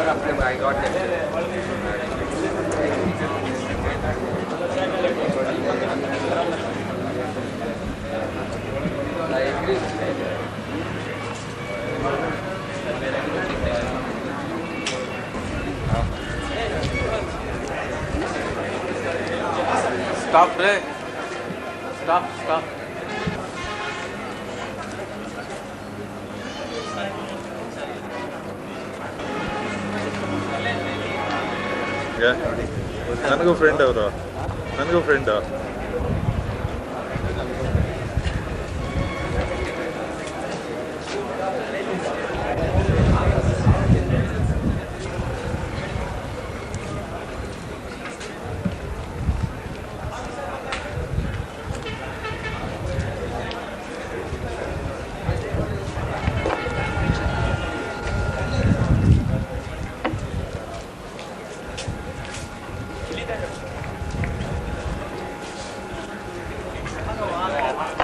I got that. Stop, Ray. Stop. ನನಗೂ friend ಅವರು, ನನಗೂ ಫ್ರೆಂಡು.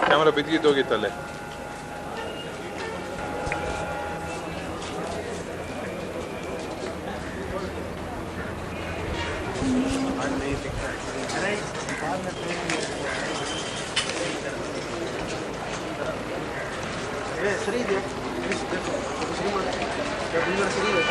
ಕ್ಯಾಮರಾ ಬಿದ್ದಿದ್ದೋಗಿತ್ತಲ್ಲೇ. ಸರಿ ಇದೆ ಸರಿ ಇದೆ.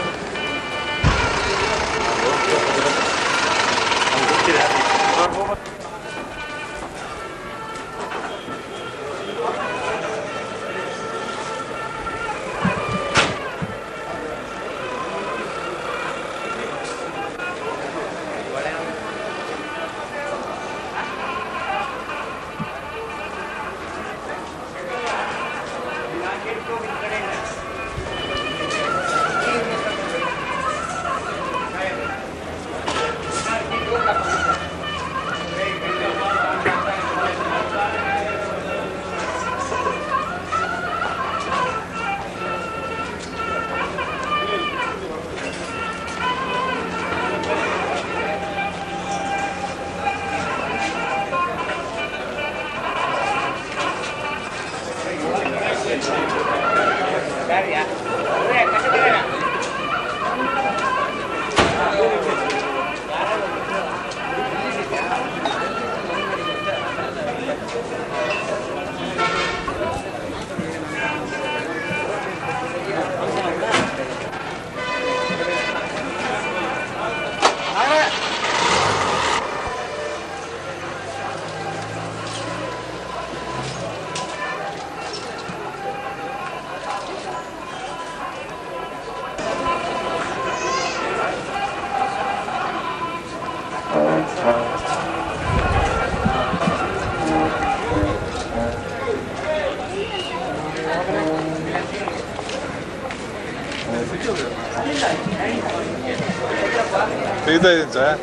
ತೆಗ್ದಾಯ್ತು ಸರ್,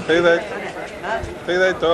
ತೆಗ್ದಾಯ್ತು.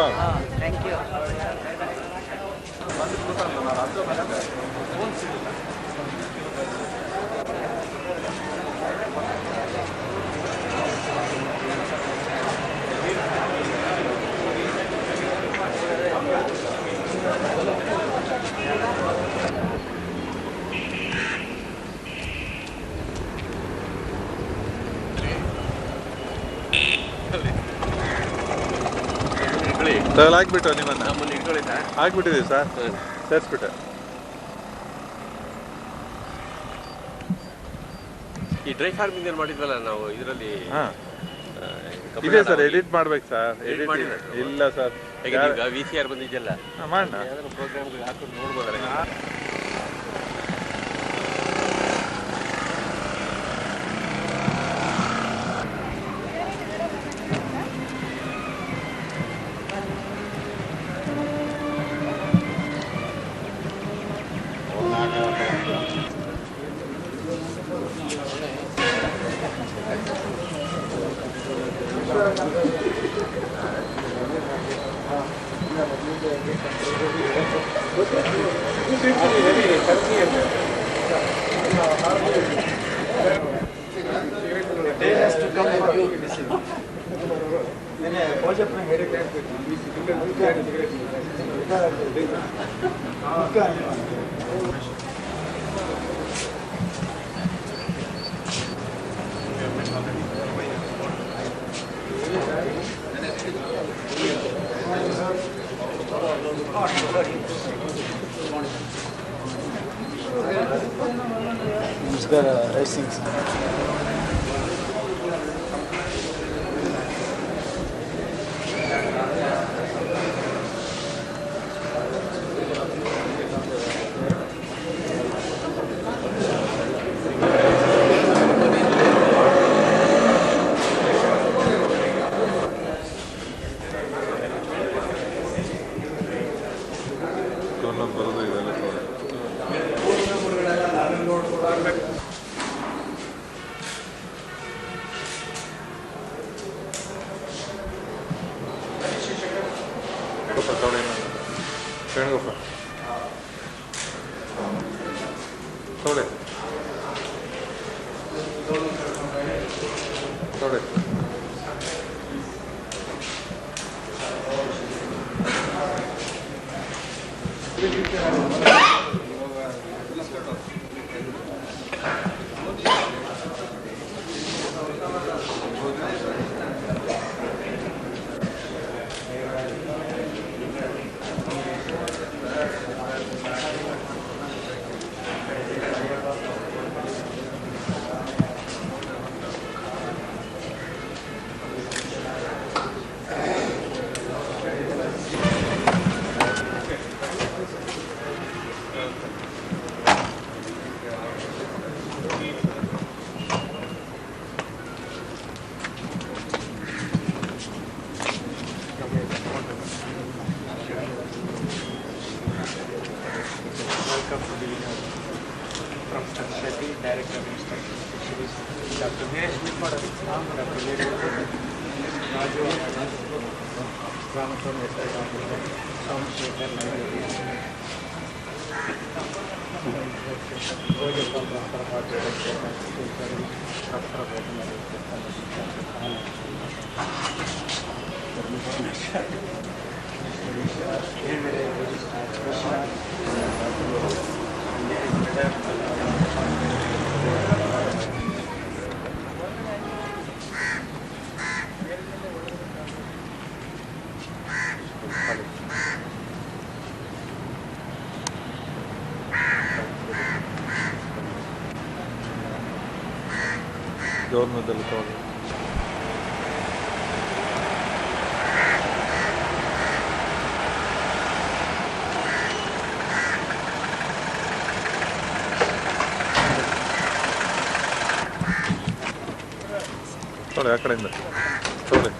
ಹಾಕ್ಬಿಟ್ಟು ನಿಮ್ಮನ್ನ ಹಾಕ್ಬಿಟ್ಟಿದ್ದೀವಿ ಸರ್, ಸೇರಿಸ್ಬಿಟ್ಟೆ. ಈ ಡ್ರೈ ಫಾರ್ಮಿಂಗ್ ಮಾಡಿದ್ವಲ್ಲ ನಾವು ಇದರಲ್ಲಿ. ಇದೆ ಸರ್, ಎಡಿಟ್ ಮಾಡ್ಬೇಕು ಸರ್. ಎಡಿಟ್ ಇಲ್ಲ ಸರ್, VCR ಬಂದಿದ್ದೆಲ್ಲ ಮಾಡೋಣ. ಪ್ರೋಗ್ರಾಮ್ಗೆ ಹಾಕೊಂಡು ನೋಡ್ಬೋದಲ್ಲ. ನಮಸ್ಕಾರ ರೈಸಿಂಗ್ ಬರೋದು ಇದೆಲ್ಲ Venugopal ತೋಳೆ ತೋಳೆ Professor Shetty, Director of Instruction Fisheries, Dr. Dinesh Dr. Raju Ramaswamy, Somashekhar, ಗೌರ್ಮೆಂಟಲ್ಲಿ ತಗೊಂಡು ತೋಳೆ ಆ ಕಡೆಯಿಂದ ತೋಳೆ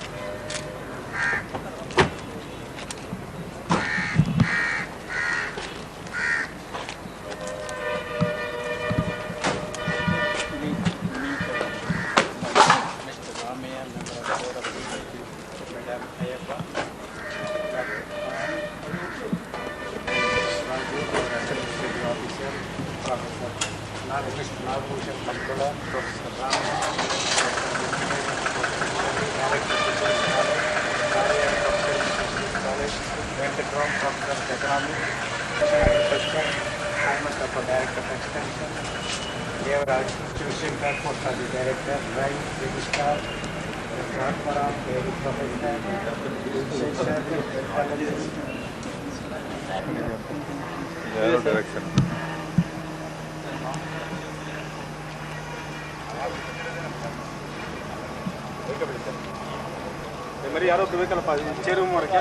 Mr. Nagabhushan Controller, Professor Ram, Director of Business College, Karya Professor Business College, Venkatram Professor of Economics, Agriculture, Ahmed Kappa Director of Extension, Devaraj Choosing Transport Study Director, Drive Registrar, Ratmaram, Dairy Professor, ಯಾರೋ direction మరి ಯಾರೋ ಬೇಕಲ್ಲಪ್ಪ chair ಮಾಡಕ್ಕೆ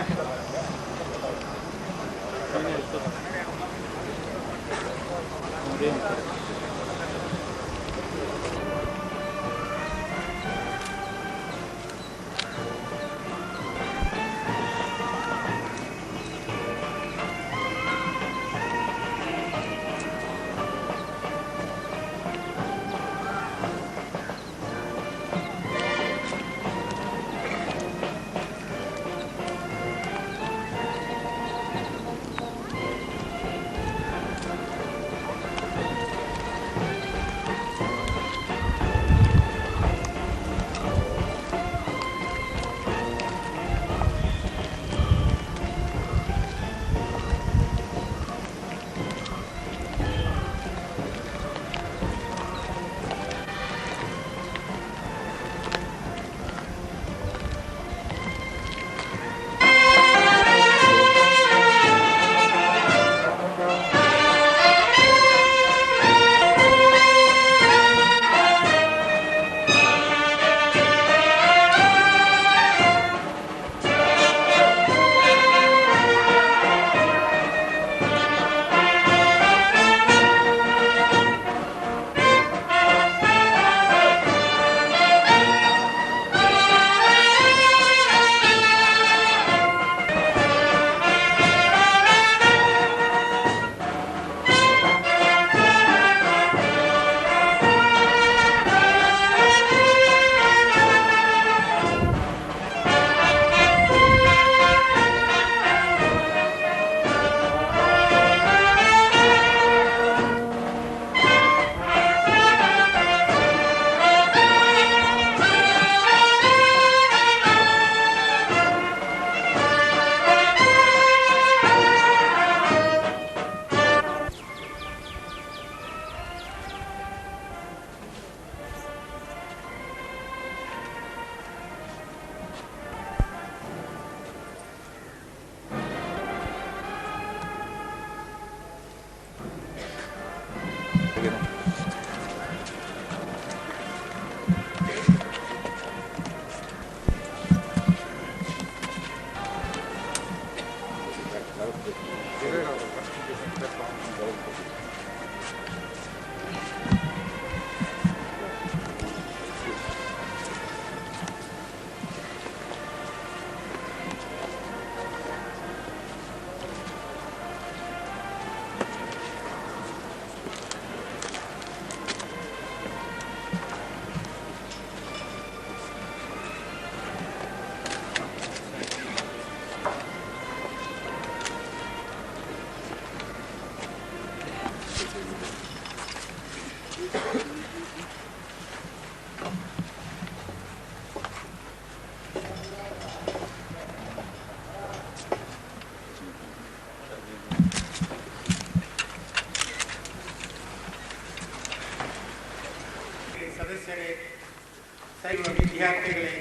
ವಿದ್ಯಾರ್ಥಿಗಳೇ,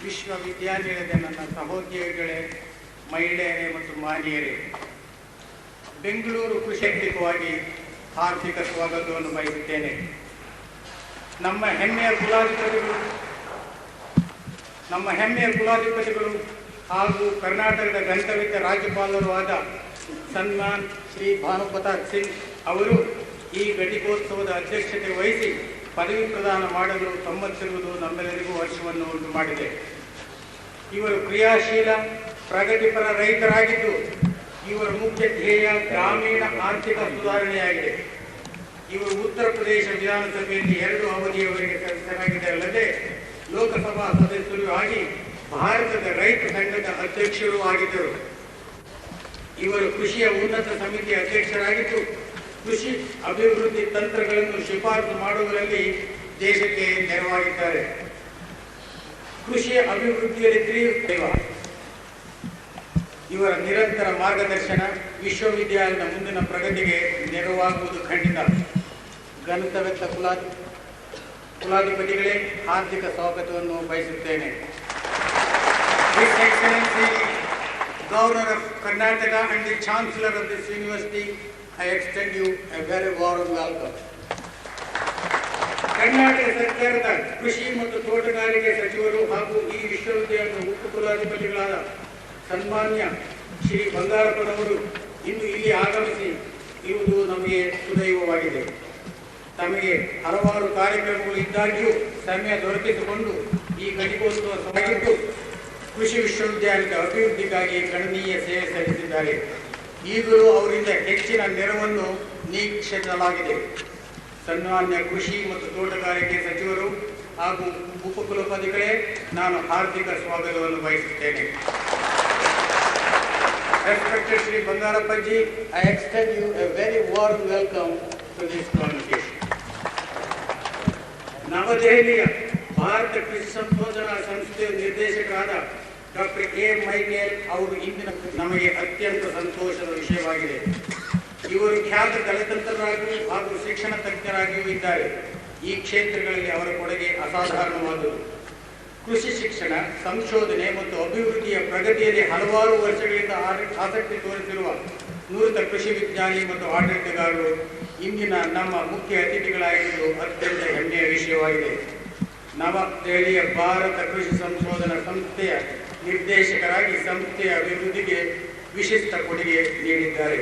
ವಿಶ್ವವಿದ್ಯಾನಿಲಯದ ನನ್ನ ಸಹೋದ್ಯೋಗಿಗಳೇ, ಮಹಿಳೆಯರೇ ಮತ್ತು ಮಾನ್ಯರೇ, ಬೆಂಗಳೂರು ಕೃಷಿ ವೈಯಕ್ತಿಕವಾಗಿ ಹಾರ್ದಿಕ ಸ್ವಾಗತವನ್ನು ಬಯಸುತ್ತೇನೆ. ನಮ್ಮ ಹೆಮ್ಮೆಯ ಕುಲಾಧಿಪತಿಗಳು ಹಾಗೂ ಕರ್ನಾಟಕದ ಗಂತವ್ಯ ರಾಜ್ಯಪಾಲರು ಆದ ಸನ್ಮಾನ್ ಶ್ರೀ ಭಾನುಪ್ರತಾಪ್ ಸಿಂಗ್ ಅವರು ಈ ಘಟಿಕೋತ್ಸವದ ಅಧ್ಯಕ್ಷತೆ ವಹಿಸಿ ಪದವಿ ಪ್ರದಾನ ಮಾಡಲು ಸಮ್ಮತಿಸಿರುವುದು ನಮ್ಮೆಲ್ಲರಿಗೂ ಹರ್ಷವನ್ನು ಉಂಟು ಮಾಡಿದೆ. ಇವರು ಕ್ರಿಯಾಶೀಲ ಪ್ರಗತಿಪರ ರೈತರಾಗಿದ್ದು ಇವರ ಮುಖ್ಯ ಧ್ಯೇಯ ಗ್ರಾಮೀಣ ಆರ್ಥಿಕ ಸುಧಾರಣೆಯಾಗಿದೆ. ಇವರು ಉತ್ತರ ಪ್ರದೇಶ ವಿಧಾನಸಭೆಯಲ್ಲಿ 2 ಅವಧಿಯವರೆಗೆ ಸದಸ್ಯರಾಗಿದ್ದಲ್ಲದೆ ಲೋಕಸಭಾ ಸದಸ್ಯರು ಆಗಿ ಭಾರತದ ರೈತ ಸಂಘದ ಅಧ್ಯಕ್ಷರೂ ಆಗಿದ್ದರು. ಇವರು ಕೃಷಿಯ ಉನ್ನತ ಸಮಿತಿಯ ಅಧ್ಯಕ್ಷರಾಗಿದ್ದು ಕೃಷಿ ಅಭಿವೃದ್ಧಿ ತಂತ್ರಗಳನ್ನು ಶಿಫಾರಸು ಮಾಡುವುದರಲ್ಲಿ ದೇಶಕ್ಕೆ ನೆರವಾಗಿದ್ದಾರೆ. ಕೃಷಿಯ ಅಭಿವೃದ್ಧಿಯಲ್ಲಿ ತಿಳಿಯುತ್ತೇವ ಇವರ ನಿರಂತರ ಮಾರ್ಗದರ್ಶನ ವಿಶ್ವವಿದ್ಯಾಲಯದ ಮುಂದಿನ ಪ್ರಗತಿಗೆ ನೆರವಾಗುವುದು ಖಂಡಿತ. ಗಂತವ್ಯ ಕುಲಾಧಿಪತಿಗಳೇ, ಹಾರ್ದಿಕ ಸ್ವಾಗತವನ್ನು ಬಯಸುತ್ತೇನೆ. His Excellency Governor of Karnataka and the Chancellor of this University, I extend you a very warm welcome. Karnataka ಸರ್ಕಾರದ ಕೃಷಿ ಮತ್ತು ತೋಟಗಾರಿಕೆ ಸಚಿವರು ಹಾಗೂ ಈ ವಿಶ್ವವಿದ್ಯಾಲಯದ ಉಪ ಕುಲಾಧಿಪತಿಗಳಾದ ಸನ್ಮಾನ್ಯ ಶ್ರೀ ಬಂಗಾರಪ್ಪನವರು ಇಂದು ಇಲ್ಲಿ ಆಗಮಿಸಿ ಇರುವುದು ನಮಗೆ ಸುದೈವವಾಗಿದೆ. ತಮಗೆ ಹಲವಾರು ಕಾರ್ಯಕ್ರಮಗಳು ಇದ್ದಾಗ್ಯೂ ಸಮಯ ದೊರಕಿಸಿಕೊಂಡು ಈ ಘಟಿಕೋತ್ಸವ ಸಭೆಗಿದ್ದು ಕೃಷಿ ವಿಶ್ವವಿದ್ಯಾಲಯದ ಅಭಿವೃದ್ಧಿಗಾಗಿ ಗಣನೀಯ ಸೇವೆ ಸಲ್ಲಿಸಿದ್ದಾರೆ. ಈಗಲೂ ಅವರಿಂದ ಹೆಚ್ಚಿನ ನೆರವನ್ನು ನಿರೀಕ್ಷಿಸಲಾಗಿದೆ. ಸನ್ಮಾನ್ಯ ಕೃಷಿ ಮತ್ತು ತೋಟಗಾರಿಕೆ ಸಚಿವರು ಹಾಗೂ ಉಪಕುಲಪತಿಗಳೇ, ನಾನು ಹಾರ್ದಿಕ ಸ್ವಾಗತವನ್ನು ಬಯಸುತ್ತೇನೆ. Respected Shri Bangarappaji, I extend you a very warm welcome to this convocation. ನವದೆಹಲಿಯ ಭಾರತ ಕೃಷಿ ಸಂಶೋಧನಾ ಸಂಸ್ಥೆಯ ನಿರ್ದೇಶಕರಾದ ಡಾಕ್ಟರ್ ಎ ಮೈಕೇಲ್ ಅವರು ಇಂದಿನ ನಮಗೆ ಅತ್ಯಂತ ಸಂತೋಷದ ವಿಷಯವಾಗಿದೆ. ಇವರು ಖ್ಯಾತ ಕಲೆತಂತ್ರರಾಗಿಯೂ ಹಾಗೂ ಶಿಕ್ಷಣ ತಜ್ಞರಾಗಿಯೂ ಇದ್ದಾರೆ. ಈ ಕ್ಷೇತ್ರಗಳಲ್ಲಿ ಅವರ ಕೊಡುಗೆ ಅಸಾಧಾರಣವಾದುದು. ಕೃಷಿ ಶಿಕ್ಷಣ, ಸಂಶೋಧನೆ ಮತ್ತು ಅಭಿವೃದ್ಧಿಯ ಪ್ರಗತಿಯಲ್ಲಿ ಹಲವಾರು ವರ್ಷಗಳಿಂದ ಆಸಕ್ತಿ ತೋರಿಸಿರುವ ನುರಿತ ಕೃಷಿ ವಿಜ್ಞಾನಿ ಮತ್ತು ಆಡಳಿತಗಾರರು ಇಂದಿನ ನಮ್ಮ ಮುಖ್ಯ ಅತಿಥಿಗಳಾಗಿರುವುದು ಅತ್ಯಂತ ಹೆಮ್ಮೆಯ ವಿಷಯವಾಗಿದೆ. ನವದೆಹಲಿಯ ಭಾರತ ಕೃಷಿ ಸಂಶೋಧನಾ ಸಂಸ್ಥೆಯ ನಿರ್ದೇಶಕರಾಗಿ ಸಂಸ್ಥೆಯ ಅಭಿವೃದ್ಧಿಗೆ ವಿಶಿಷ್ಟ ಕೊಡುಗೆ ನೀಡಿದ್ದಾರೆ.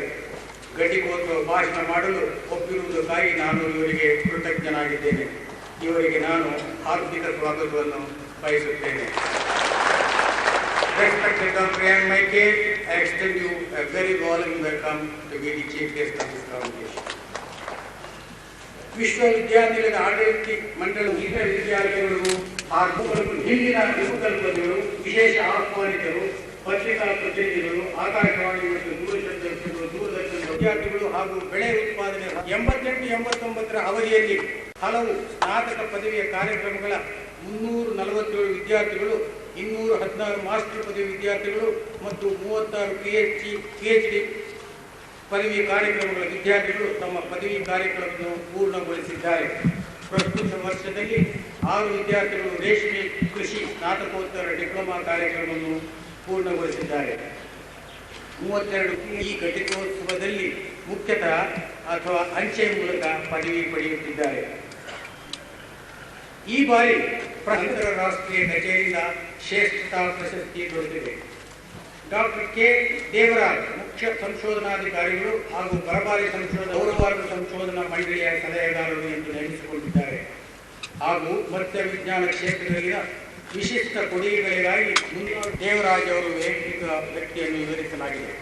ಘಟಿಕೋತ್ಸವ ಭಾಷಣ ಮಾಡಲು ಒಪ್ಪಿರುವುದಕ್ಕಾಗಿ ನಾನು ಇವರಿಗೆ ಕೃತಜ್ಞನಾಗಿದ್ದೇನೆ. ಇವರಿಗೆ ನಾನು ಹಾರ್ದಿಕ ಸ್ವಾಗತವನ್ನು ಬಯಸುತ್ತೇನೆ. Respected Dr. M. Michael, I extend you a very warm welcome to be the chief guest of this convocation. ವಿಶ್ವವಿದ್ಯಾನಿಲಯದ ಆಡಳಿತ ಮಂಡಳಿ ಇತರ ವಿದ್ಯಾರ್ಥಿಗಳು ಹಾಗೂ ಹಿಂದಿನ ಉಪಕಲ್ಪತಿಗಳು, ವಿಶೇಷ ಆಹ್ವಾನಿತರು, ಪತ್ರಿಕಾ ಪ್ರತಿನಿಧಿಗಳು, ಆಕಾಶವಾಣಿ ಮತ್ತು ದೂರದರ್ಶನ ವಿದ್ಯಾರ್ಥಿಗಳು ಹಾಗೂ ಬೆಳೆ ಉತ್ಪಾದನೆ 88-89 ಅವಧಿಯಲ್ಲಿ ಹಲವು ಸ್ನಾತಕ ಪದವಿಯ ಕಾರ್ಯಕ್ರಮಗಳ 347 ವಿದ್ಯಾರ್ಥಿಗಳು, 216 ಮಾಸ್ಟರ್ ಪದವಿ ವಿದ್ಯಾರ್ಥಿಗಳು ಮತ್ತು 36 PhD ಪದವಿ ಕಾರ್ಯಕ್ರಮಗಳ ವಿದ್ಯಾರ್ಥಿಗಳು ತಮ್ಮ ಪದವಿ ಕಾರ್ಯಕ್ರಮವನ್ನು ಪೂರ್ಣಗೊಳಿಸಿದ್ದಾರೆ. ಪ್ರಸ್ತುತ ವರ್ಷದಲ್ಲಿ 6 ವಿದ್ಯಾರ್ಥಿಗಳು ರೇಷ್ಮೆ ಕೃಷಿ ಸ್ನಾತಕೋತ್ತರ ಡಿಪ್ಲೊಮಾ ಕಾರ್ಯಕ್ರಮವನ್ನು ಪೂರ್ಣಗೊಳಿಸಿದ್ದಾರೆ. 32 ಈ ಘಟಿಕೋತ್ಸವದಲ್ಲಿ ಮುಖ್ಯತಃ ಅಥವಾ ಅಂಚೆ ಮೂಲಕ ಪದವಿ ಪಡೆಯುತ್ತಿದ್ದಾರೆ. ಈ ಬಾರಿ ಅಂತಾರಾಷ್ಟ್ರೀಯ ಕಚೇರಿಯಿಂದ ಶ್ರೇಷ್ಠತಾ ಪ್ರಶಸ್ತಿ ದೊರೆತಿದೆ. ಡಾಕ್ಟರ್ ಕೆ ದೇವರಾಜ್ ಮುಖ್ಯ ಸಂಶೋಧನಾಧಿಕಾರಿಗಳು ಹಾಗೂ ಬರಬಾರಿ ಗೌರವಾರ್ಹ ಸಂಶೋಧನಾ ಮಂಡಳಿಯ ಸಲಹೆಗಾರರು ಎಂದು ನೇಮಿಸಿಕೊಂಡಿದ್ದಾರೆ. ಹಾಗೂ ಮತ್ಸ್ಯ ವಿಜ್ಞಾನ ಕ್ಷೇತ್ರದಲ್ಲಿನ ವಿಶಿಷ್ಟ ಕೊಡುಗೆಗಳಿಗಾಗಿ ದೇವರಾಜ್ ಅವರು ವೈಯಕ್ತಿಕ ವ್ಯಕ್ತಿಯನ್ನು ವಿವರಿಸಲಾಗಿದೆ.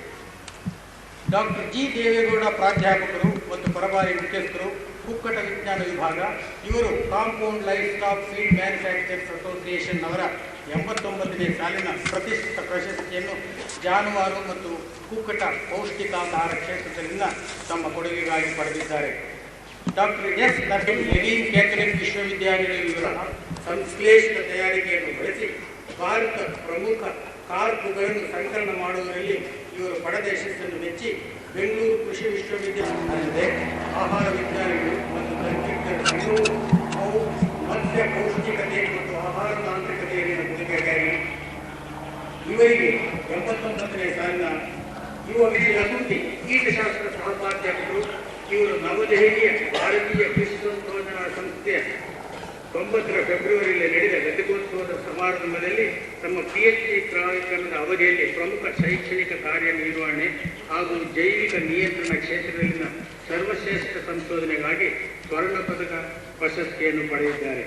ಡಾಕ್ಟರ್ ಜಿ ದೇವೇಗೌಡ ಪ್ರಾಧ್ಯಾಪಕರು ಮತ್ತು ಬರಬಾರಿ ಮುಖ್ಯಸ್ಥರು, ಕುಕ್ಕಟ ವಿಜ್ಞಾನ ವಿಭಾಗ. ಇವರು compound life stock feed manufacturers association ಅವರ 89ನೇ ಸಾಲಿನ ಪ್ರತಿಷ್ಠಿತ ಪ್ರಶಸ್ತಿಯನ್ನು ಜಾನುವಾರು ಮತ್ತು ಕುಕ್ಕಟ ಪೌಷ್ಟಿಕಾಹಾರ ಕ್ಷೇತ್ರದಲ್ಲಿನ ತಮ್ಮ ಕೊಡುಗೆಗಾಗಿ ಪಡೆದಿದ್ದಾರೆ. ಡಾಕ್ಟರ್ ಎಸ್ ಲೆನಿನ್ ಕ್ಯಾಥಲಿಕ್ ವಿಶ್ವವಿದ್ಯಾಲಯ ಇವರ ಸಂಶ್ಲೇಷಿತ ತಯಾರಿಕೆಯನ್ನು ಬಳಸಿ ಭಾರತ ಪ್ರಮುಖ ಕಾರ್ಪುಗಳನ್ನು ಸಂಕಲನ ಮಾಡುವುದರಲ್ಲಿ ಇವರು ಪಡೆದ ಯಶಸ್ಸನ್ನು ಮೆಚ್ಚಿ ಬೆಂಗಳೂರು ಕೃಷಿ ವಿಶ್ವವಿದ್ಯಾಲಯದ ಆಹಾರ ವಿಜ್ಞಾನಿಗಳು ಮತ್ತು ಮತ್ಸ್ಯ ಪೌಷ್ಟಿಕತೆ ಮತ್ತು ಇವರಿಗೆ 89ನೇ ಸಾಲಿನ ಯುವ ವಿದ್ಯಾರ್ಥಿ ಕೀಟಶಾಸ್ತ್ರ ಸಹೋಪಾಧ್ಯಾಪಕರು. ಇವರು ನವದೆಹಲಿಯ ಭಾರತೀಯ ಕೃಷಿ ಸಂಶೋಧನಾ ಸಂಸ್ಥೆಯ 9ರ ಫೆಬ್ರವರಿಯಲ್ಲಿ ನಡೆದ ಘಟಿಕೋತ್ಸವದ ಸಮಾರಂಭದಲ್ಲಿ ತಮ್ಮ PhD ಕಾರ್ಯಕ್ರಮದ ಅವಧಿಯಲ್ಲಿ ಪ್ರಮುಖ ಶೈಕ್ಷಣಿಕ ಕಾರ್ಯನಿರ್ವಹಣೆ ಹಾಗೂ ಜೈವಿಕ ನಿಯಂತ್ರಣ ಕ್ಷೇತ್ರದಲ್ಲಿನ ಸರ್ವಶ್ರೇಷ್ಠ ಸಂಶೋಧನೆಗಾಗಿ ಸ್ವರ್ಣ ಪದಕ ಪ್ರಶಸ್ತಿಯನ್ನು ಪಡೆದಿದ್ದಾರೆ.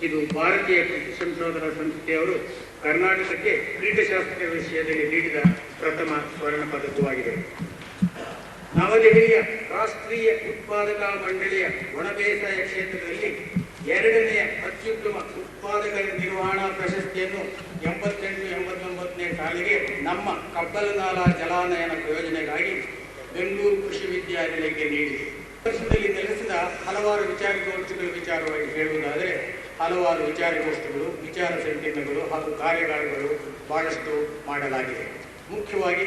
ಇದು ಭಾರತೀಯ ಕೃಷಿ ಸಂಶೋಧನಾ ಸಂಸ್ಥೆಯವರು ಕರ್ನಾಟಕಕ್ಕೆ ಕೀಟಶಾಸ್ತ್ರ ವಿಷಯದಲ್ಲಿ ನೀಡಿದ ಪ್ರಥಮ ಸ್ವರ್ಣ ಪದಕವಾಗಿದೆ. ನವದೆಹಲಿಯ ರಾಷ್ಟ್ರೀಯ ಉತ್ಪಾದಕಾ ಮಂಡಳಿಯ ಒಣ ಬೇಸಾಯ ಕ್ಷೇತ್ರದಲ್ಲಿ 2ನೇ ಅತ್ಯುತ್ತಮ ಉತ್ಪಾದಕ ನಿರ್ವಹಣಾ ಪ್ರಶಸ್ತಿಯನ್ನು 88-89ನೇ ಸಾಲಿಗೆ ನಮ್ಮ ಕಬ್ಬಲನಾಲಾ ಜಲಾನಯನ ಪ್ರಯೋಜನೆಗಾಗಿ ಬೆಂಗಳೂರು ಕೃಷಿ ವಿದ್ಯಾನಿಲಯಕ್ಕೆ ನೀಡಿದೆ. ವರ್ಷದಲ್ಲಿ ನೆಲೆಸಿದ ಹಲವಾರು ವಿಚಾರಗೋಷ್ಠಿಗಳ ವಿಚಾರವಾಗಿ ಹೇಳುವುದಾದರೆ ಹಲವಾರು ವಿಚಾರಗೋಷ್ಠಿಗಳು, ವಿಚಾರ ಸಂಕಿರಣಗಳು ಹಾಗೂ ಕಾರ್ಯಾಗಾರಗಳು ಬಹಳಷ್ಟು ಮಾಡಲಾಗಿದೆ. ಮುಖ್ಯವಾಗಿ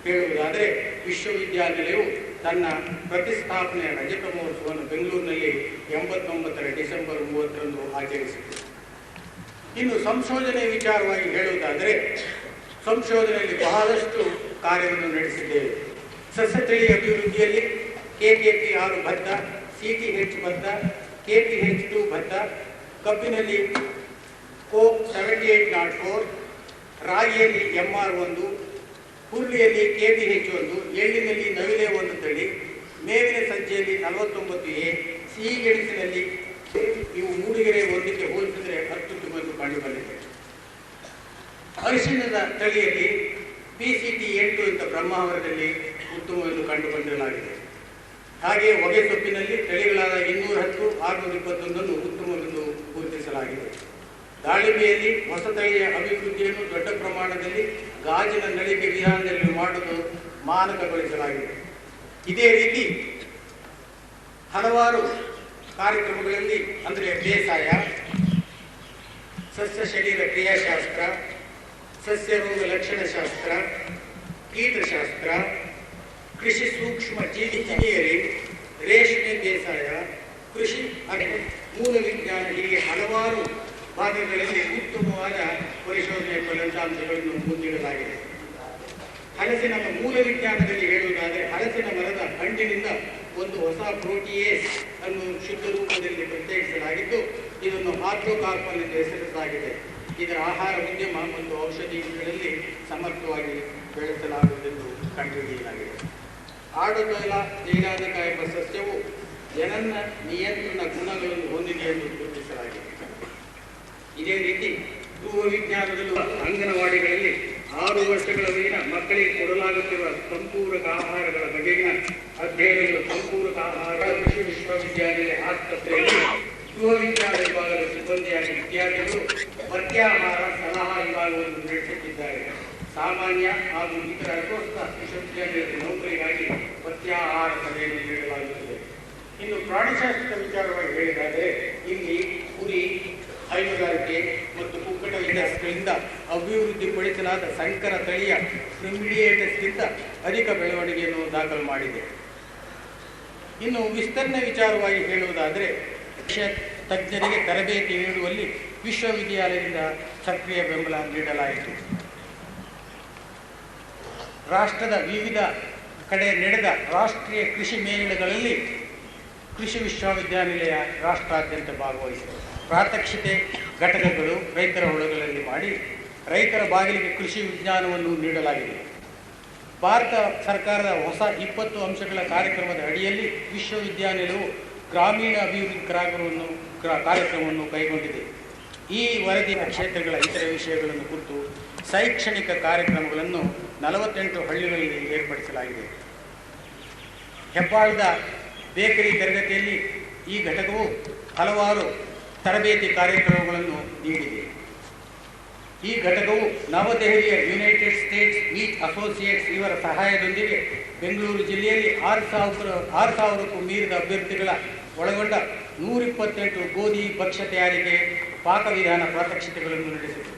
ಹೇಳುವುದಾದರೆ ವಿಶ್ವವಿದ್ಯಾನಿಲಯವು ತನ್ನ ಪ್ರತಿಷ್ಠಾಪನೆಯ ರಜತ ಮಹೋತ್ಸವವನ್ನು ಬೆಂಗಳೂರಿನಲ್ಲಿ 89ರ ಡಿಸೆಂಬರ್ 30ರಂದು ಆಚರಿಸಿತು. ಇನ್ನು ಸಂಶೋಧನೆ ವಿಚಾರವಾಗಿ ಹೇಳುವುದಾದರೆ ಸಂಶೋಧನೆಯಲ್ಲಿ ಬಹಳಷ್ಟು ಕಾರ್ಯವನ್ನು ನಡೆಸಿದ್ದೇವೆ. ಸಸ್ಯತಳಿ ಅಭಿವೃದ್ಧಿಯಲ್ಲಿ KKP 6 ಭತ್ತ, CTH ಭತ್ತ, KTH2 ಭತ್ತ, ಕಬ್ಬಿನಲ್ಲಿ ಕೋಕ್ 7804, ರಾಗಿಯಲ್ಲಿ MR1, ಹುರುಳಿಯಲ್ಲಿ KBH1, ಎಳ್ಳಿನಲ್ಲಿ ನವಿಲೆ 1 ತಳಿ, ಮೇವಿನ ಸಜ್ಜೆಯಲ್ಲಿ 49A, ಸಿಹಿಗೆಣಸಿನಲ್ಲಿ ಇವು ಮೂಡಿಗೆರೆ 1ಕ್ಕೆ ಹೋಲಿಸಿದರೆ ಅತ್ಯುತ್ತಮವೆಂದು ಕಂಡುಬಂದಿದೆ. ಅರಿಶಿಣದ ತಳಿಯಲ್ಲಿ PCT8 ಅಂತ ಬ್ರಹ್ಮಾವರದಲ್ಲಿ ಉತ್ತಮವೆಂದು ಕಂಡುಬಂದಿರಲಾಗಿದೆ. ಹಾಗೆಯೇ ಹೊಗೆ ಸೊಪ್ಪಿನಲ್ಲಿ ತಳಿಗಳಾದ 210, 621 ಉತ್ತಮವೆಂದು ಗುರುತಿಸಲಾಗಿದೆ. ದಾಳಿಂಬೆಯಲ್ಲಿ ಹೊಸ ತಳಿಯ ಅಭಿವೃದ್ಧಿಯನ್ನು ದೊಡ್ಡ ಪ್ರಮಾಣದಲ್ಲಿ ಗಾಜಿನ ನಳಿಕೆ ವಿಧಾನದಲ್ಲಿ ಮಾಡುವುದು ಮಾನಕಗೊಳಿಸಲಾಗಿದೆ. ಇದೇ ರೀತಿ ಹಲವಾರು ಕಾರ್ಯಕ್ರಮಗಳಲ್ಲಿ ಅಂದರೆ ಬೇಸಾಯ, ಸಸ್ಯ ಶರೀರ ಕ್ರಿಯಾಶಾಸ್ತ್ರ, ಸಸ್ಯ ರೋಗ ಲಕ್ಷಣಶಾಸ್ತ್ರ, ಕೀಟಶಾಸ್ತ್ರ, ಕೃಷಿ ಸೂಕ್ಷ್ಮ ಜೀವಿ ಇಂಜಿನಿಯರಿಂಗ್, ರೇಷ್ಮೆ ಬೇಸಾಯ, ಕೃಷಿ ಮೂಲ ವಿಜ್ಞಾನ ಹೀಗೆ ಹಲವಾರು ಭಾಗಗಳಲ್ಲಿ ಉತ್ತಮವಾದ ಪರಿಶೋಧನೆ ಫಲಿತಾಂಶಗಳನ್ನು ಮುಂದಿಡಲಾಗಿದೆ. ಹಲಸಿನ ಮೂಲ ವಿಜ್ಞಾನದಲ್ಲಿ ಹೇಳುವುದಾದರೆ ಹಲಸಿನ ಮರದ ಹಣ್ಣಿನಿಂದ ಒಂದು ಹೊಸ ಪ್ರೋಟಿಯೇಸ್ ಅನ್ನು ಶುದ್ಧ ರೂಪದಲ್ಲಿ ಪ್ರತ್ಯೇಕಿಸಲಾಗಿದ್ದು ಇದನ್ನು ಆರ್ಥೋಕಾರ್ಪನ್ ಎಂದು ಹೆಸರಿಸಲಾಗಿದೆ. ಇದರ ಆಹಾರ ಉದ್ಯಮ ಮತ್ತು ಔಷಧಿಗಳಲ್ಲಿ ಸಮರ್ಥವಾಗಿ ಬೆಳೆಸಲಾಗುವುದೆಂದು ಕಂಡುಹಿಡಿಯಲಾಗಿದೆ. ಆಡುತೈಲ ಜೈರಾಜಕ ಎಂಬ ಸಸ್ಯವು ಜನನ ನಿಯಂತ್ರಣ ಗುಣಗಳನ್ನು ಹೊಂದಿದೆ ಎಂದು ಗುರುತಿಸಲಾಗಿದೆ. ಇದೇ ರೀತಿ ಗೃಹ ವಿಜ್ಞಾನದಲ್ಲೂ ಅಂಗನವಾಡಿಗಳಲ್ಲಿ 6 ವರ್ಷಗಳವರೆಗಿನ ಮಕ್ಕಳಿಗೆ ಕೊಡಲಾಗುತ್ತಿರುವ ಸಂಪೂರಕ ಆಹಾರಗಳ ಬಗೆಗಿನ ಅಧ್ಯಯನಗಳು ಸಂಪೂರಕ ಆಹಾರ ಕೃಷಿ ವಿಶ್ವವಿದ್ಯಾನಿಲಯ ಆಸ್ಪತ್ರೆಯಲ್ಲಿ ಗೃಹ ವಿಜ್ಞಾನ ವಿಭಾಗದ ಸಿಬ್ಬಂದಿಯಾಗಿ ವಿದ್ಯಾರ್ಥಿಗಳು ಪಥ್ಯಾಹಾರ ಸಲಹಾ ವಿಭಾಗವನ್ನು ನಡೆಸುತ್ತಿದ್ದಾರೆ. ಸಾಮಾನ್ಯ ಹಾಗೂ ಇತರ ಅರ್ಹೋತ್ಸ ವಿಶ್ವವಿದ್ಯಾನಿಲಯದ ನೌಕರಿಗಾಗಿ ಪಥ್ಯಾಹಾರ ಸಭೆಯನ್ನು ನೀಡಲಾಗುತ್ತದೆ. ಇನ್ನು ಪ್ರಾಣಿಶಾಸ್ತ್ರದ ವಿಚಾರವಾಗಿ ಹೇಳಿದರೆ ಇಲ್ಲಿ ಕುರಿ, ಹೈನುಗಾರಿಕೆ ಮತ್ತು ಕುಕ್ಕಟ ವಿನ್ಯಾಸಗಳಿಂದ ಅಭಿವೃದ್ಧಿಪಡಿಸಲಾದ ಸಂಕರ ತಳಿಯ ಸಿಮಿಡಿಯೇಟಸ್ಗಿಂತ ಅಧಿಕ ಬೆಳವಣಿಗೆಯನ್ನು ದಾಖಲು ಮಾಡಿದೆ. ಇನ್ನು ವಿಸ್ತರಣೆ ವಿಚಾರವಾಗಿ ಹೇಳುವುದಾದರೆ ತಜ್ಞರಿಗೆ ತರಬೇತಿ ನೀಡುವಲ್ಲಿ ವಿಶ್ವವಿದ್ಯಾಲಯದಿಂದ ಸಕ್ರಿಯ ಬೆಂಬಲ ನೀಡಲಾಯಿತು. ರಾಷ್ಟ್ರದ ವಿವಿಧ ಕಡೆ ನಡೆದ ರಾಷ್ಟ್ರೀಯ ಕೃಷಿ ಮೇಳಗಳಲ್ಲಿ ಕೃಷಿ ವಿಶ್ವವಿದ್ಯಾನಿಲಯ ರಾಷ್ಟ್ರಾದ್ಯಂತ ಭಾಗವಹಿಸಿದೆ. ಪ್ರಾತ್ಯಕ್ಷಿತೆ ಘಟಕಗಳು ರೈತರ ಹೊಲಗಳಲ್ಲಿ ಮಾಡಿ ರೈತರ ಬಾಗಿಲಿಗೆ ಕೃಷಿ ವಿಜ್ಞಾನವನ್ನು ನೀಡಲಾಗಿದೆ. ಭಾರತ ಸರ್ಕಾರದ ಹೊಸ 20 ಅಂಶಗಳ ಕಾರ್ಯಕ್ರಮದ ಅಡಿಯಲ್ಲಿ ವಿಶ್ವವಿದ್ಯಾನಿಲಯವು ಗ್ರಾಮೀಣ ಅಭಿವೃದ್ಧಿ ಕಾರ್ಯಕ್ರಮವನ್ನು ಕೈಗೊಂಡಿದೆ. ಈ ವರದಿಯ ಕ್ಷೇತ್ರಗಳ ಇತರ ವಿಷಯಗಳನ್ನು ಕುರಿತು ಶೈಕ್ಷಣಿಕ ಕಾರ್ಯಕ್ರಮಗಳನ್ನು 48 ಹಳ್ಳಿಗಳಲ್ಲಿ ಏರ್ಪಡಿಸಲಾಗಿದೆ. ಹೆಬ್ಬಾಳದ ಬೇಕರಿ ತರಗತಿಯಲ್ಲಿ ಈ ಘಟಕವು ಹಲವಾರು ತರಬೇತಿ ಕಾರ್ಯಕ್ರಮಗಳನ್ನು ನೀಡಿದೆ. ಈ ಘಟಕವು ನವದೆಹಲಿಯ ಯುನೈಟೆಡ್ ಸ್ಟೇಟ್ಸ್ ಮೀಟ್ ಅಸೋಸಿಯೇಟ್ಸ್ ಇವರ ಸಹಾಯದೊಂದಿಗೆ ಬೆಂಗಳೂರು ಜಿಲ್ಲೆಯಲ್ಲಿ 6,000ಕ್ಕೂ ಮೀರಿದ ಅಭ್ಯರ್ಥಿಗಳ ಒಳಗೊಂಡ 128 ಗೋಧಿ ಭಕ್ಷ್ಯ ತಯಾರಿಕೆ ಪಾಕವಿಧಾನ ಪ್ರಾತ್ಯಕ್ಷಿತೆಗಳನ್ನು ನಡೆಸಿತು.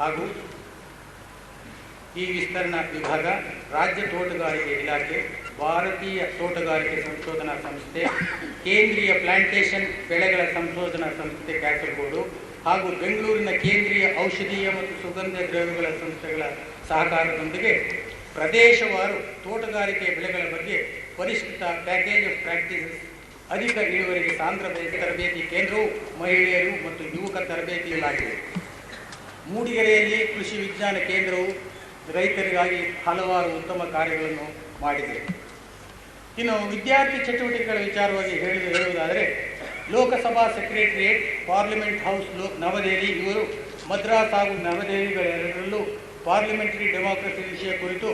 ಹಾಗೂ ಈ ವಿಸ್ತರಣಾ ವಿಭಾಗ ರಾಜ್ಯ ತೋಟಗಾರಿಕೆ ಇಲಾಖೆ, ಭಾರತೀಯ ತೋಟಗಾರಿಕೆ ಸಂಶೋಧನಾ ಸಂಸ್ಥೆ, ಕೇಂದ್ರೀಯ ಪ್ಲಾಂಟೇಶನ್ ಬೆಳೆಗಳ ಸಂಶೋಧನಾ ಸಂಸ್ಥೆ ಕಾಸರಗೋಡು ಹಾಗೂ ಬೆಂಗಳೂರಿನ ಕೇಂದ್ರೀಯ ಔಷಧೀಯ ಮತ್ತು ಸುಗಂಧ ದ್ರವ್ಯಗಳ ಸಂಸ್ಥೆಗಳ ಸಹಕಾರದೊಂದಿಗೆ ಪ್ರದೇಶವಾರು ತೋಟಗಾರಿಕೆ ಬೆಳೆಗಳ ಬಗ್ಗೆ ಪರಿಷ್ಕೃತ ಪ್ಯಾಕೇಜ್ ಆಫ್ ಪ್ರಾಕ್ಟೀಸಸ್ ಅಧಿಕ ಇಳುವರಿಗೆ ಸಾಂದ್ರ ತರಬೇತಿ ಕೇಂದ್ರವು ಮಹಿಳೆಯರು ಮತ್ತು ಯುವಕ ತರಬೇತಿಯಲ್ಲಾಗಿದೆ. ಮೂಡಿಗೆರೆಯಲ್ಲಿ ಕೃಷಿ ವಿಜ್ಞಾನ ಕೇಂದ್ರವು ರೈತರಿಗಾಗಿ ಹಲವಾರು ಉತ್ತಮ ಕಾರ್ಯಗಳನ್ನು ಮಾಡಿದೆ. ಇನ್ನು ವಿದ್ಯಾರ್ಥಿ ಚಟುವಟಿಕೆಗಳ ವಿಚಾರವಾಗಿ ಹೇಳುವುದಾದರೆ ಲೋಕಸಭಾ ಸೆಕ್ರೆಟರಿಯೇಟ್, ಪಾರ್ಲಿಮೆಂಟ್ ಹೌಸ್ ನವದೆಹಲಿ ಇವರು ಮದ್ರಾಸ್ ಹಾಗೂ ನವದೆಹಲಿಗಳೆರಡರಲ್ಲೂ ಪಾರ್ಲಿಮೆಂಟರಿ ಡೆಮಾಕ್ರಸಿ ವಿಷಯ ಕುರಿತು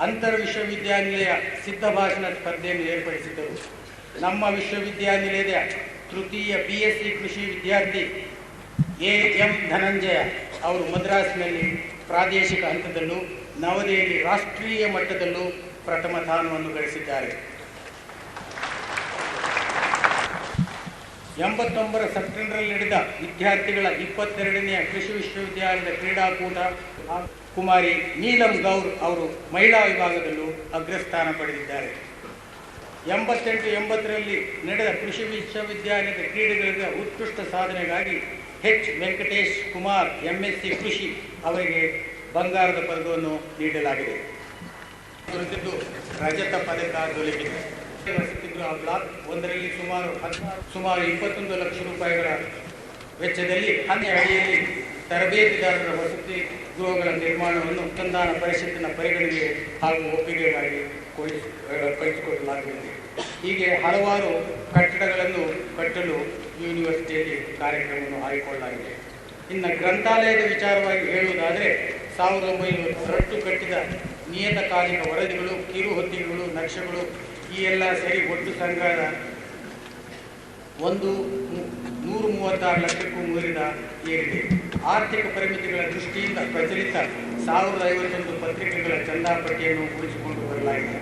ಅಂತರ್ ವಿಶ್ವವಿದ್ಯಾನಿಲಯ ಸಿದ್ಧ ಭಾಷಣ ಸ್ಪರ್ಧೆಯನ್ನು ಏರ್ಪಡಿಸಿದ್ದರು. ನಮ್ಮ ವಿಶ್ವವಿದ್ಯಾನಿಲಯದ ತೃತೀಯ BSc ಕೃಷಿ ವಿದ್ಯಾರ್ಥಿ AM ಧನಂಜಯ ಅವರು ಮದ್ರಾಸ್ನಲ್ಲಿ ಪ್ರಾದೇಶಿಕ ಹಂತದಲ್ಲೂ ನವದೆಹಲಿ ರಾಷ್ಟ್ರೀಯ ಮಟ್ಟದಲ್ಲೂ ಪ್ರಥಮ ಸ್ಥಾನವನ್ನು ಗಳಿಸಿದ್ದಾರೆ. 89 ಸೆಪ್ಟೆಂಬರ್ನಲ್ಲಿ ನಡೆದ ವಿದ್ಯಾರ್ಥಿಗಳ 22ನೇ ಕೃಷಿ ವಿಶ್ವವಿದ್ಯಾಲಯದ ಕ್ರೀಡಾಕೂಟ ಕುಮಾರಿ ನೀಲಂ ಗೌರ್ ಅವರು ಮಹಿಳಾ ವಿಭಾಗದಲ್ಲೂ ಅಗ್ರಸ್ಥಾನ ಪಡೆದಿದ್ದಾರೆ. 88-80ರಲ್ಲಿ ನಡೆದ ಕೃಷಿ ವಿಶ್ವವಿದ್ಯಾಲಯದ ಕ್ರೀಡೆಗಳ ಉತ್ಕೃಷ್ಟ ಸಾಧನೆಗಾಗಿ H. ವೆಂಕಟೇಶ್ ಕುಮಾರ್ MSc ಕೃಷಿ ಅವರಿಗೆ ಬಂಗಾರದ ಪದಕವನ್ನು ನೀಡಲಾಗಿದೆ. ರಜತ ಪದಕ ದೊರಕಿದೆ. ಬ್ಲಾಕ್ ಒಂದರಲ್ಲಿ ಸುಮಾರು 21 ಲಕ್ಷ ರೂಪಾಯಿಗಳ ವೆಚ್ಚದಲ್ಲಿ ಅಡಿಯಲ್ಲಿ ತರಬೇತಿದಾರರ ವಸತಿ ಗೃಹಗಳ ನಿರ್ಮಾಣವನ್ನು ಅನುದಾನ ಪರಿಷತ್ತಿನ ಪರಿಗಣನೆಗೆ ಹಾಗೂ ಒಪ್ಪಿಗೆಗಾಗಿ ಕಳಿಸಿಕೊಡಲಾಗಿದೆ. ಹೀಗೆ ಹಲವಾರು ಕಟ್ಟಡಗಳನ್ನು ಕಟ್ಟಲು ಯೂನಿವರ್ಸಿಟಿಯಲ್ಲಿ ಕಾರ್ಯಕ್ರಮವನ್ನು ಹಾಕಿಕೊಳ್ಳಲಾಗಿದೆ. ಇನ್ನು ಗ್ರಂಥಾಲಯದ ವಿಚಾರವಾಗಿ ಹೇಳುವುದಾದರೆ 1900 ಕಟ್ಟಿದ ನಿಯತಕಾಲಿಕ ವರದಿಗಳು, ಕಿರುಹೊತ್ತಿಗೆಗಳು, ನಕ್ಷೆಗಳು ಈ ಎಲ್ಲ ಸೇರಿ ಒಟ್ಟು ಸಂಗ್ರಹದ 136 ಲಕ್ಷಕ್ಕೂ ಮೀರಿದ ಏರಿದೆ. ಆರ್ಥಿಕ ಪರಿಮಿತಿಗಳ ದೃಷ್ಟಿಯಿಂದ ಪ್ರಚಲಿತ 1051 ಪತ್ರಿಕೆಗಳ ಚಂದಾಪಟ್ಟಿಯನ್ನು ಉಳಿಸಿಕೊಂಡು ಬರಲಾಗಿದೆ.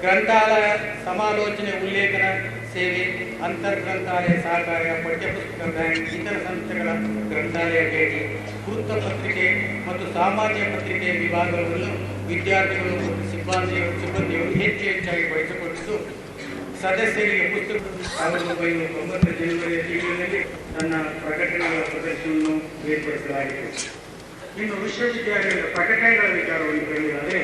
ಗ್ರಂಥಾಲಯ ಸಮಾಲೋಚನೆ, ಉಲ್ಲೇಖನ ಸೇವೆ, ಅಂತರ್ ಗ್ರಂಥಾಲಯ ಸಹಕಾರ, ಪಠ್ಯಪುಸ್ತಕ ಬ್ಯಾಂಕ್, ಇತರ ಸಂಸ್ಥೆಗಳ ಗ್ರಂಥಾಲಯ ಭೇಟಿ, ವೃತ್ತಪತ್ರಿಕೆ ಮತ್ತು ಸಾಮಾನ್ಯ ಪತ್ರಿಕೆ ವಿಭಾಗಗಳನ್ನು ವಿದ್ಯಾರ್ಥಿಗಳು ಮತ್ತು ಸಿಬ್ಬಂದಿಯವರು ಹೆಚ್ಚಾಗಿ ಬಳಸಿಕೊಂಡಿದ್ದು ಸದಸ್ಯರಿಗೆ ಪುಸ್ತಕ 1990 ಜನವರಿ ತಿಂಗಳಿನಲ್ಲಿ ತನ್ನ ಪ್ರಕಟಣೆಗಳ ಪ್ರದರ್ಶನವನ್ನು ಏರ್ಪಡಿಸಲಾಗಿದೆ. ಇನ್ನು ವಿಶ್ವವಿದ್ಯಾಲಯದ ಪ್ರಕಟಣೆಗಳ ವಿಚಾರವನ್ನು ಹೇಳುವುದಾದರೆ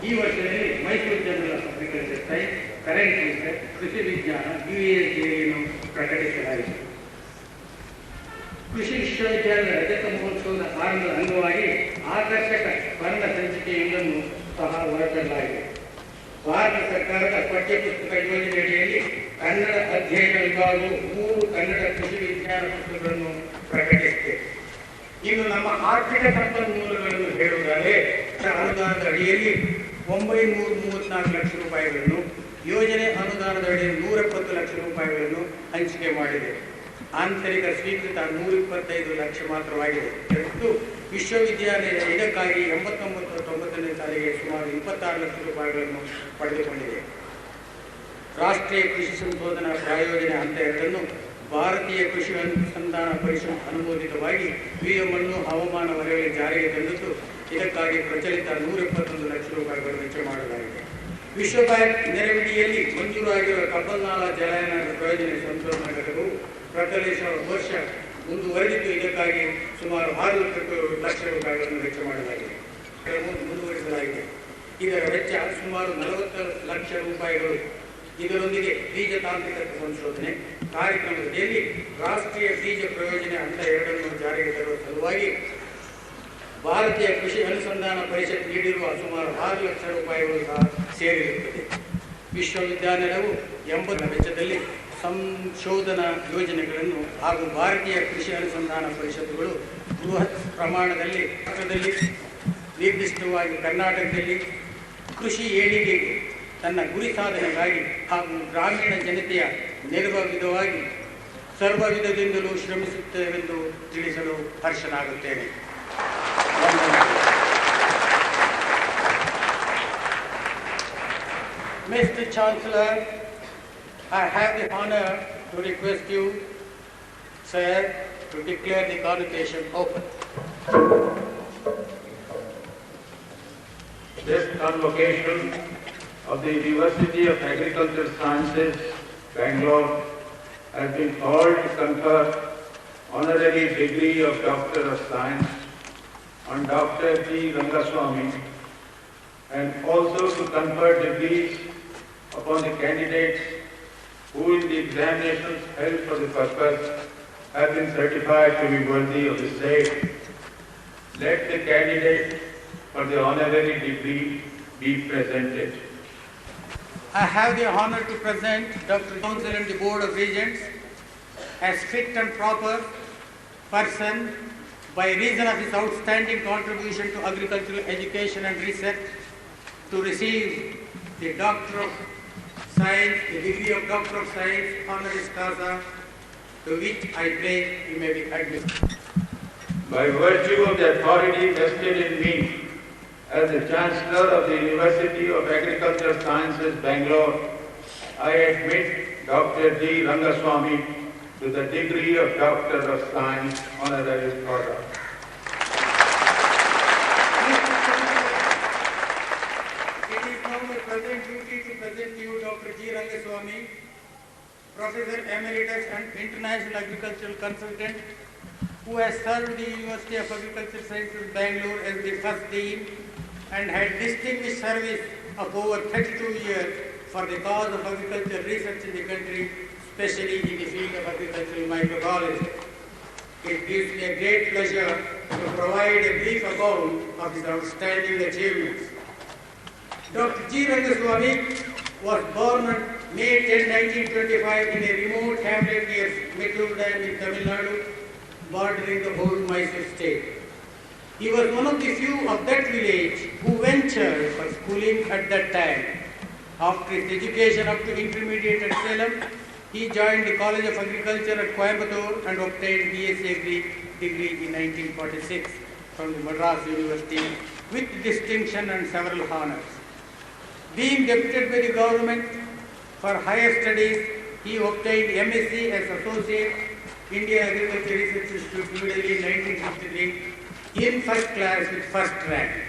ಈ ವರ್ಷದಲ್ಲಿ Mysuru general agriculture science, current research, ಕೃಷಿ ವಿಜ್ಞಾನ UASJಯನ್ನು ಪ್ರಕಟಿಸಲಾಗಿದೆ. ಕೃಷಿ ವಿಶ್ವವಿದ್ಯಾಲಯದ ರಜತ ಮಹೋತ್ಸವದ ಆರಂಭದ ಅಂಗವಾಗಿ ಆಕರ್ಷಕ ವರ್ಣ ಸಂಚಿಕೆಯೊಂದನ್ನು ಸಹ ಹೊರತರಲಾಗಿದೆ. ಭಾರತ ಸರ್ಕಾರದ ಪಠ್ಯಪುಸ್ತಕ ಯೋಜನೆಯಡಿಯಲ್ಲಿ ಕನ್ನಡ ಅಧ್ಯಯನ ವಿಭಾಗವು 3 ಕನ್ನಡ ಕೃಷಿ ವಿಜ್ಞಾನ ಪುಸ್ತಕಗಳನ್ನು ಪ್ರಕಟಿಸಿದೆ. ಇನ್ನು ನಮ್ಮ ಆರ್ಥಿಕ ಸಂಪನ್ಮೂಲಗಳನ್ನು ಹೇಳುವುದಾದರೆ ಅನುದಾನದ ಅಡಿಯಲ್ಲಿ 934 ಲಕ್ಷ ರೂಪಾಯಿಗಳನ್ನು, ಯೋಜನೆ ಅನುದಾನದ ಅಡಿಯಲ್ಲಿ 170 ಲಕ್ಷ ರೂಪಾಯಿಗಳನ್ನು ಹಂಚಿಕೆ ಮಾಡಿದೆ. ಆಂತರಿಕ ಸ್ವೀಕೃತ 125 ಲಕ್ಷ ಮಾತ್ರವಾಗಿದೆ. ವಿಶ್ವವಿದ್ಯಾಲಯ ಇದಕ್ಕಾಗಿ 89-90ನೇ ಸಾಲಿಗೆ ಸುಮಾರು 26 ಲಕ್ಷ ರೂಪಾಯಿಗಳನ್ನು ಪಡೆದುಕೊಂಡಿದೆ. ರಾಷ್ಟ್ರೀಯ ಕೃಷಿ ಸಂಶೋಧನಾ ಪ್ರಾಯೋಜನೆ ಹಂತ 2 ಭಾರತೀಯ ಕೃಷಿ ಅನುಸಂಧಾನ ಪರಿಷತ್ ಅನುಮೋದಿತವಾಗಿ ಮಣ್ಣು ಹವಾಮಾನ ವಲಯ ಜಾರಿಗೆ ತಂದಿದ್ದು ಇದಕ್ಕಾಗಿ ಪ್ರಚಲಿತ 171 ಲಕ್ಷ ರೂಪಾಯಿಗಳು ವೆಚ್ಚ ಮಾಡಲಾಗಿದೆ. ವಿಶ್ವ ಬ್ಯಾಂಕ್ ನೆರವಿಡಿಯಲ್ಲಿ ಮಂಜೂರಾಗಿರುವ ಕಬ್ಬಲ್ನಾಲಾ ಜಲಾನಯನ ಪ್ರಯೋಜನ ಸಂಶೋಧನಾ ಘಟಕವು ಪ್ರತಿ ವರ್ಷ ಮುಂದುವರೆದಿದ್ದು ಇದಕ್ಕಾಗಿ ಸುಮಾರು 6 ಲಕ್ಷ ರೂಪಾಯಿಗಳನ್ನು ವೆಚ್ಚ ಮಾಡಲಾಗಿದೆ, ಮುಂದುವರಿಸಲಾಗಿದೆ. ಇದರ ವೆಚ್ಚ ಸುಮಾರು 40 ಲಕ್ಷ ರೂಪಾಯಿಗಳು. ಇದರೊಂದಿಗೆ ಬೀಜ ತಾಂತ್ರಿಕ ಸಂಶೋಧನೆ ಕಾರ್ಯಕ್ರಮದಲ್ಲಿ ರಾಷ್ಟ್ರೀಯ ಬೀಜ ಪ್ರಯೋಜನೆ ಹಂತ 2 ಜಾರಿಗೆ ತರುವ ಸಲುವಾಗಿ ಭಾರತೀಯ ಕೃಷಿ ಅನುಸಂಧಾನ ಪರಿಷತ್ ನೀಡಿರುವ ಸುಮಾರು 6 ಲಕ್ಷ ರೂಪಾಯಿಗಳು ಸಹ ಸೇರಿರುತ್ತದೆ. ವಿಶ್ವವಿದ್ಯಾನಿಲಯವು 80 ವೆಚ್ಚದಲ್ಲಿ ಸಂಶೋಧನಾ ಯೋಜನೆಗಳನ್ನು ಹಾಗೂ ಭಾರತೀಯ ಕೃಷಿ ಅನುಸಂಧಾನ ಪರಿಷತ್ತುಗಳು ಬೃಹತ್ ಪ್ರಮಾಣದಲ್ಲಿ ರಾಷ್ಟ್ರದಲ್ಲಿ ನಿರ್ದಿಷ್ಟವಾಗಿ ಕರ್ನಾಟಕದಲ್ಲಿ ಕೃಷಿ ಏಳಿಗೆಗೆ ತನ್ನ ಗುರಿ ಸಾಧನೆಗಾಗಿ ಹಾಗೂ ಗ್ರಾಮೀಣ ಜನತೆಯ ನೆರವಿಧವಾಗಿ ಸರ್ವ ವಿಧದಿಂದಲೂ ಶ್ರಮಿಸುತ್ತೇವೆಂದು ತಿಳಿಸಲು ಹರ್ಷನಾಗುತ್ತೇನೆ. Mr. Chancellor, I have the honor to request you, sir, to declare the convocation open. This convocation of the University of Agricultural Sciences, Bangalore, has been called to confer honorary degree of Doctor of Science on Dr. G. Rangaswamy, and also to confer degrees upon the candidates who in the examinations held for the purpose have been certified to be worthy of the same. Let the candidate for the honorary degree be presented. I have the honor to present Dr. Council and the Board of Regents as fit and proper person by reason of his outstanding contribution to agricultural education and research to receive the Doctor of Science, the degree of Doctor of Science, honoris causa, to which I pray he may be admitted. By virtue of the authority vested in me as the Chancellor of the University of Agricultural Sciences, Bangalore, I admit Dr. G. Rangaswamy to the degree of Doctor of Science, honoris causa. It is now my present duty to present to you Dr. G. Rangaswamy, Professor Emeritus and International Agricultural Consultant, who has served the University of Agricultural Sciences, Bangalore as the first Dean and had distinguished service of over 32 years for the cause of agricultural research in the country, especially in the field of agricultural microbiology. It gives me a great pleasure to provide a brief account of his outstanding achievements. Dr. G. Rangaswamy was born on May 10, 1925 in a remote hamlet near Mettur Dam in Tamil Nadu, bordering the whole Mysore state. He was one of the few of that village who ventured for schooling at that time. After his education up to intermediate at Salem, he joined the College of Agriculture at Coimbatore and obtained BSc degree in 1946 from the Madras University with distinction and several honors. Being deputed by the government for higher studies, he obtained MSc as Associate India Agriculture Research Institute, New Delhi in 1953 in first class with first rank.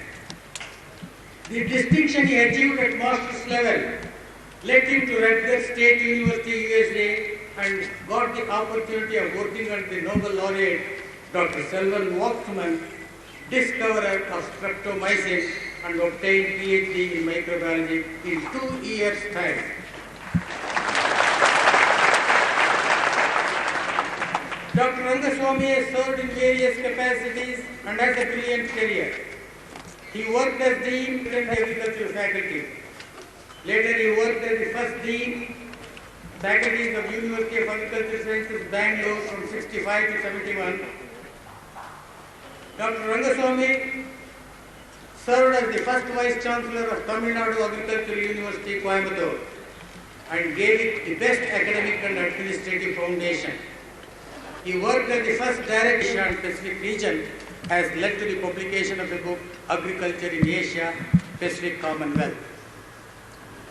The distinction he achieved at master's level led him to Rutgers State University, USA, and got the opportunity of working under the Nobel laureate Dr. Selvan Waxman, discoverer of streptomycin, and obtained PhD in microbiology in 2 years' time. Dr. Rangaswamy has served in various capacities and has a brilliant career. He worked as Dean of Agricultural Faculty. Later he worked as the first Dean, Faculties of University of Agricultural Sciences, Bangalore from 65 to 71. Dr. Rangaswamy served as the first Vice Chancellor of Tamil Nadu Agricultural University, Coimbatore, and gave it the best academic and administrative foundation. He worked as the first director and Pacific region, has led to the publication of the book Agriculture in Asia, Pacific Commonwealth.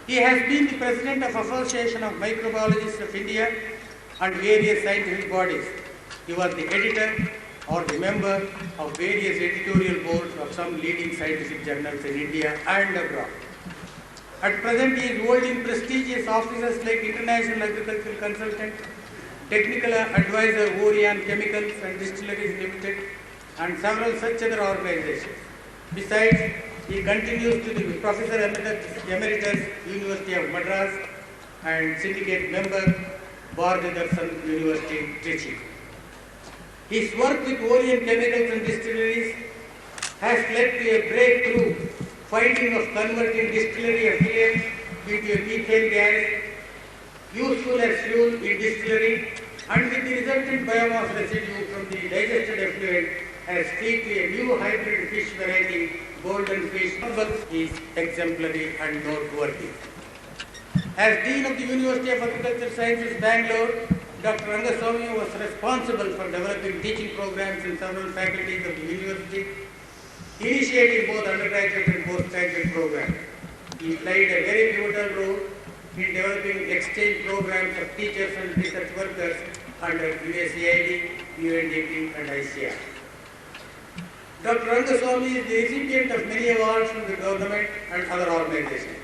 He has been the President of Association of Microbiologists of India and various scientific bodies. He was the editor or the member of various editorial boards of some leading scientific journals in India and abroad. At present, he is holding prestigious offices like International Agricultural Consultant, Technical Advisor Orion Chemicals and Distilleries Limited, and several such other organizations. Besides, he continues to be Professor Emeritus, University of Madras, and syndicate member, Bharat Darshan University, Trichy. His work with Orion Chemicals and Distilleries has led to a breakthrough finding of converting distillery effluent into a methane gas, useful as fuel in distillery, and with the resultant biomass residue from the digested effluent has led to a new hybrid fish variety, golden fish. Is exemplary and noteworthy. As Dean of the University of Agricultural Sciences, Bangalore, Dr. Rangaswamy was responsible for developing teaching programs in several faculties of the university, initiating both undergraduate and postgraduate programs. He played a very pivotal role in developing exchange programs of teachers and research workers under USAID, UNDP, and ICAR. Dr. Rangaswamy is the recipient of many awards from the government and other organizations.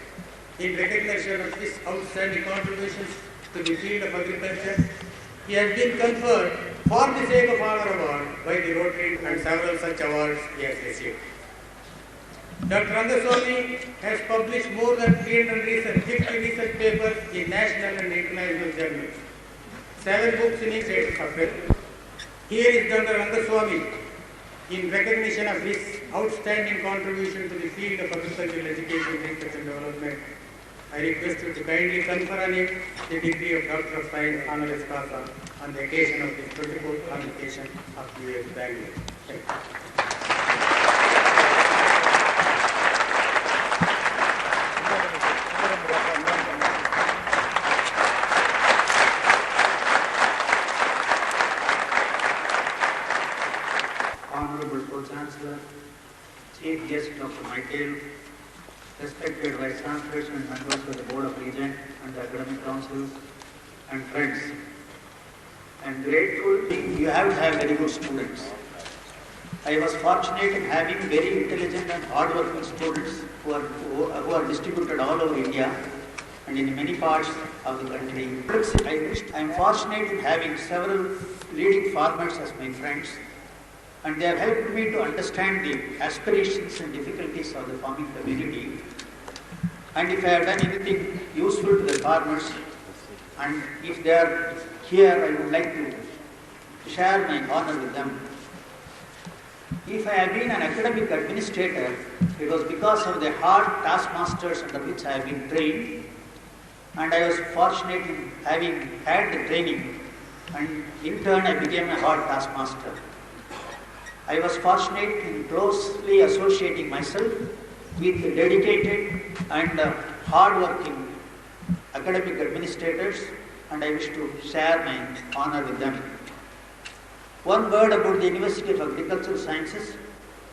In recognition of his outstanding contributions to the field of agriculture, he has been conferred for the sake of honor award by the Rotary and several such awards he has received. Dr. Rangaswamy has published more than 350 research papers in national and international journals, 7 books in each area. Here is Dr. Rangaswamy in recognition of his outstanding contribution to the field of agricultural education, research and development. I request you to kindly confer on him the degree of Doctor of Science honoris causa on the occasion of the 24th convocation of UAS Bangalore. Thank you. Honorable Pro-Chancellor, Chief Guest Dr. Michael, respected Vice Chancellors and members of the Board of Regents and the Academic Council, and friends. I am grateful you have to have very good students. I was fortunate in having very intelligent and hard-working students who are distributed all over India and in many parts of the country. I am fortunate in having several leading farmers as my friends, and they have helped me to understand the aspirations and difficulties of the farming community. And if I have done anything useful to the farmers, and if they are here, I would like to share my honor with them. If I have been an academic administrator, it was because of the hard taskmasters under which I have been trained, and I was fortunate in having had the training, and in turn I became a hard taskmaster. I was fortunate in closely associating myself with dedicated and hard-working academic administrators, and I wish to share my honor with them. One word about the University of Agricultural Sciences,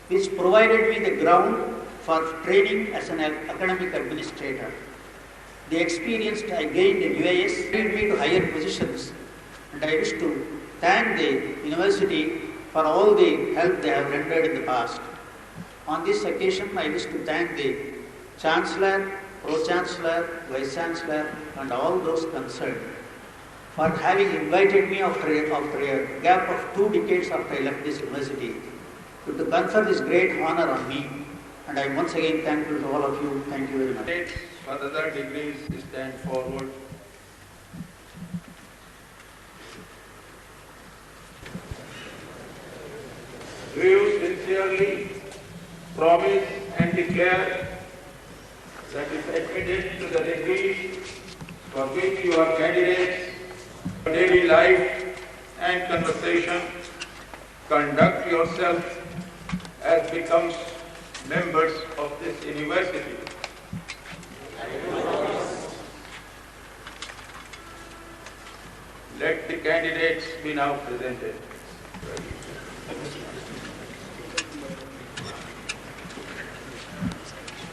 which provided me the ground for training as an academic administrator. The experience I gained in UAS led me to higher positions, and I wish to thank the university for all the help they have rendered in the past. On this occasion, I wish to thank the Chancellor, Pro-Chancellor, Vice-Chancellor and all those concerned for having invited me after a gap of 2 decades after I left this university to confer this great honor on me. And I am once again thankful to all of you. Thank you very much. For other degrees, stand forward. Do you sincerely promise and declare that if admitted to the degree for which you are candidates, for daily life and conversation, conduct yourself as becomes members of this university? Let the candidates be now presented.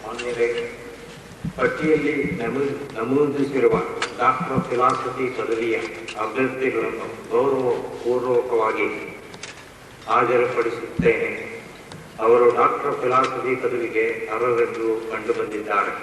ಮಾನ್ಯರೇ, ಪಟ್ಟಿಯಲ್ಲಿ ನಮೂದಿಸಿರುವ doctor of philosophy ಪದವಿಯ ಅಭ್ಯರ್ಥಿಗಳನ್ನು ಗೌರವಪೂರ್ವಕವಾಗಿ ಹಾಜರುಪಡಿಸುತ್ತೇನೆ. ಅವರು doctor of philosophy ಪದವಿಗೆ ಅರ್ಹರೆಂದು ಕಂಡುಬಂದಿದ್ದಾರೆ.